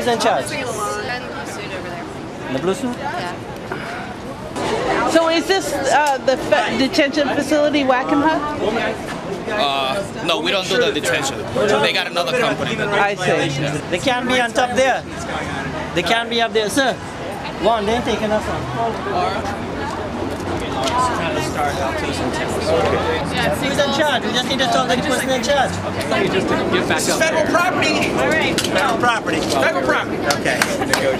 Who's in charge? The blue suit? Yeah. So is this the detention facility, Wackenhut? No, we don't do the detention. They got another company. I see. They can't be on top there. They can't be up there, sir. One, they're taking us on. Trying to start out to some Who's in charge? We just need to talk to the person in charge. Okay. Just to get back up. Federal property. All right. Federal property. Federal property. Okay.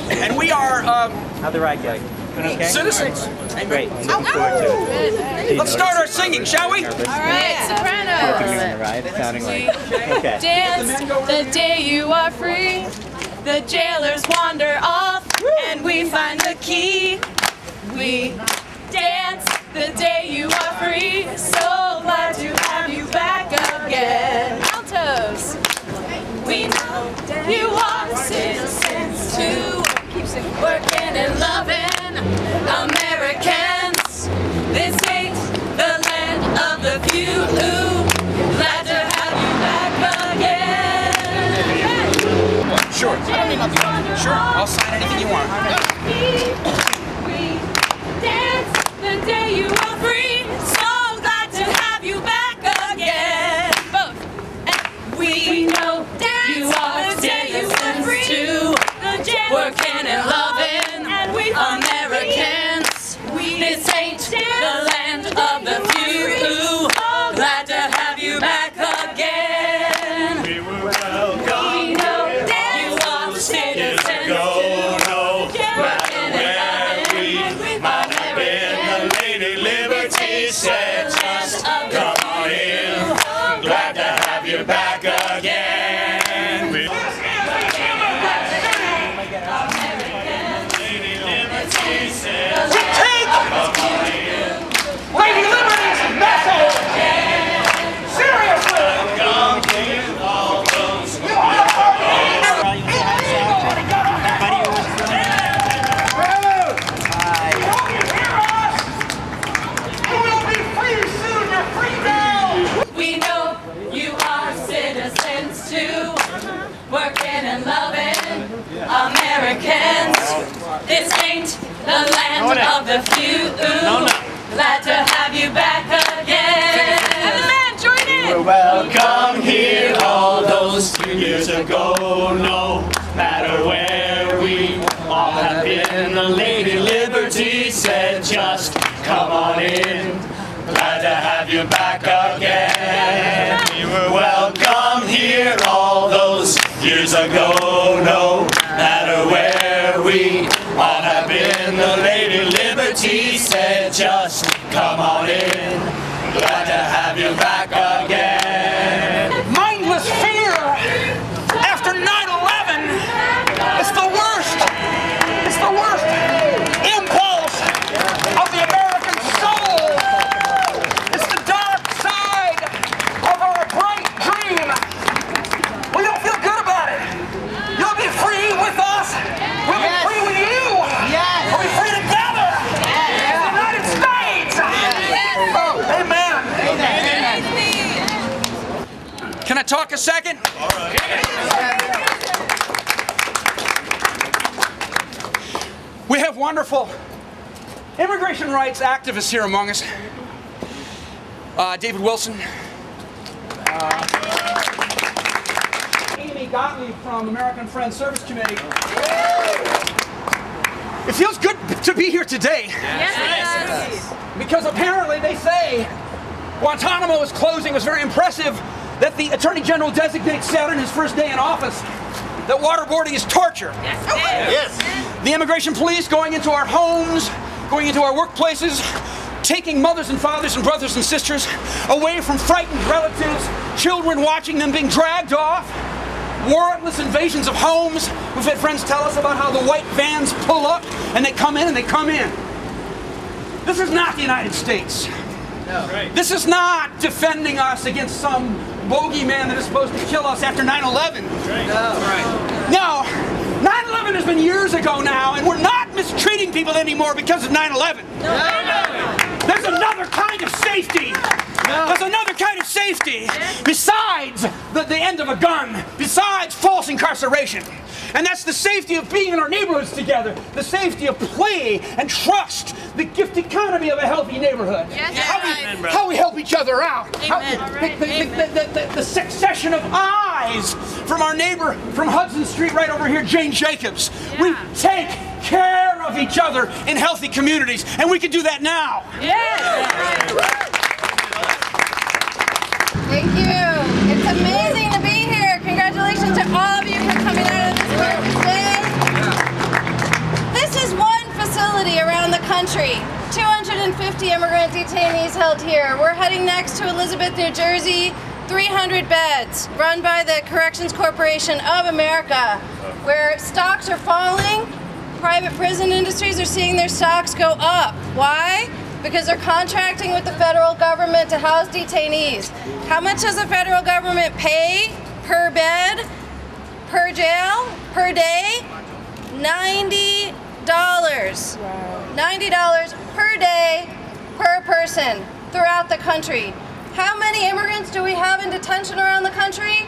And we are How'd the ride go? Okay. citizens. Great. I'm looking forward to it. Let's start our singing, shall we? All right, sopranos. Right? Sounding like. Okay. Dance the day you are free. The jailers wander off, and we find the key. We dance the day you are free. So glad to have you back again. Altos. We know you are citizens too. Working and loving Americans. This ain't the land of the few. Glad to have you back again. Sure. Sure. I'll sign anything you want. We dance the day you are free. So glad to have you back again. Both. And we know you are citizens too. Working and loving Americans. This ain't the land of the few. Glad to have you back again. We know you are citizens too. Working and loving Americans. The Lady Liberty said, just come on in. Glad to have you back again. Lady Liberty's message! Seriously! We know you are citizens too, working and loving Americans. This ain't the land of the few. Glad to have you back again. And the man, join in. We were welcome here all those years ago. No matter where we all have been, the Lady Liberty said, just come on in. Glad to have you back again. We were welcome here all those years ago. No matter where we all have been, the Lady Liberty said, just come on in. Glad to have you back again. Mindless fear after 9/11 is the worst. It's the worst impulse of the American soul. It's the dark side of our bright dream. We don't feel good about it. You'll be free with us. We'll be free with you. We'll be free together. In the United States. Amen. Can I talk a second? All right. We have wonderful immigration rights activists here among us. David Wilson. Amy Gottlieb from American Friends Service Committee. It feels good to be here today. Yes. Because apparently they say Guantanamo is closing. It was very impressive that the Attorney General designate said on his first day in office that waterboarding is torture. Yes. The immigration police going into our homes, going into our workplaces, taking mothers and fathers and brothers and sisters away from frightened relatives, children watching them being dragged off, warrantless invasions of homes. We've had friends tell us about how the white vans pull up and they come in and they come in. This is not the United States. No. This is not defending us against some bogeyman that is supposed to kill us after 9/11. No, 9/11 has been years ago now, and we're not mistreating people anymore because of 9/11. There's another kind of safety. There's another kind of safety safety besides the end of a gun, besides false incarceration. And that's the safety of being in our neighborhoods together, the safety of play and trust, the gift economy of a healthy neighborhood. Yes, How we help each other out. The succession of eyes from our neighbor from Hudson Street right over here, Jane Jacobs. Yeah. We take care of each other in healthy communities, and we can do that now. Thank you. It's amazing to be here. Congratulations to all of you for coming out of this group today. This is one facility around the country. 250 immigrant detainees held here. We're heading next to Elizabeth, New Jersey. 300 beds run by the Corrections Corporation of America, where stocks are falling. Private prison industries are seeing their stocks go up. Why? Because they're contracting with the federal government to house detainees. How much does the federal government pay per bed, per jail, per day? $90. $90 per day, per person throughout the country. How many immigrants do we have in detention around the country?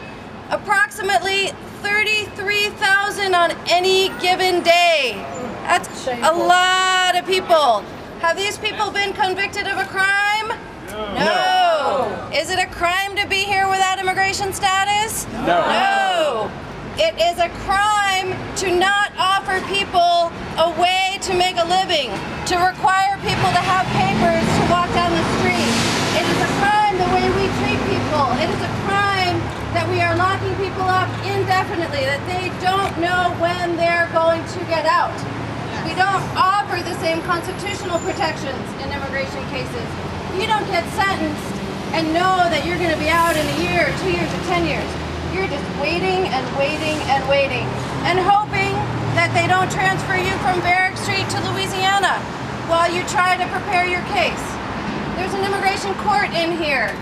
Approximately 33,000 on any given day. That's a lot of people. Have these people been convicted of a crime? No. Is it a crime to be here without immigration status? No. It is a crime to not offer people a way to make a living, to require people to have papers to walk down the street. It is a crime the way we treat people. It is a crime that we are locking people up indefinitely, that they don't know when they're going to get out. We don't offer the same constitutional protections in immigration cases. You don't get sentenced and know that you're going to be out in a year, 2 years, or 10 years. You're just waiting and waiting and waiting and hoping that they don't transfer you from Varick Street to Louisiana while you try to prepare your case. There's an immigration court in here.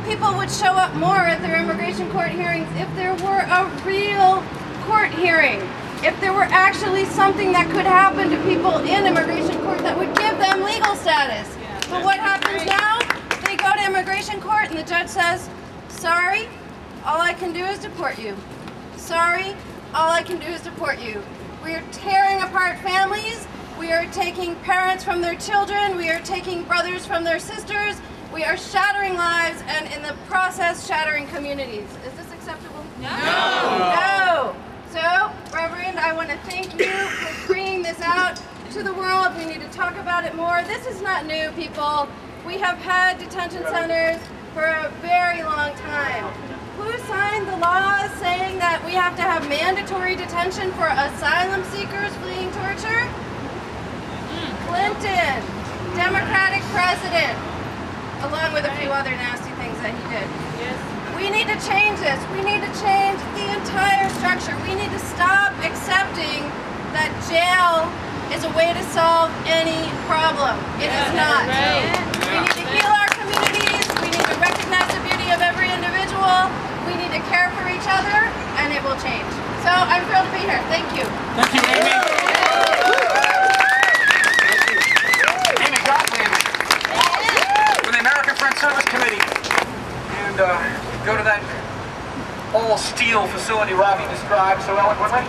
People would show up more at their immigration court hearings if there were a real court hearing. If there were actually something that could happen to people in immigration court that would give them legal status. But what happens now? They go to immigration court and the judge says, sorry, all I can do is deport you. Sorry, all I can do is deport you. We are tearing apart families. We are taking parents from their children. We are taking brothers from their sisters. We are shattering lives and in the process shattering communities. Is this acceptable? No. So, Reverend, I want to thank you for bringing this out to the world. We need to talk about it more. This is not new, people. We have had detention centers for a very long time. Who signed the laws saying that we have to have mandatory detention for asylum seekers fleeing torture? Clinton, Democratic president, along with a few other nasty things that he did. We need to change this. We need to change the entire structure. We need to stop accepting that jail is a way to solve any problem. It is not. We need to heal our communities. We need to recognize the beauty of every individual. We need to care for each other, and it will change. So I'm thrilled to be here. Thank you. Thank you, Amy. Amy Gottlieb from the American Friends Service Committee. And go to that all-steel facility Robbie described so eloquently.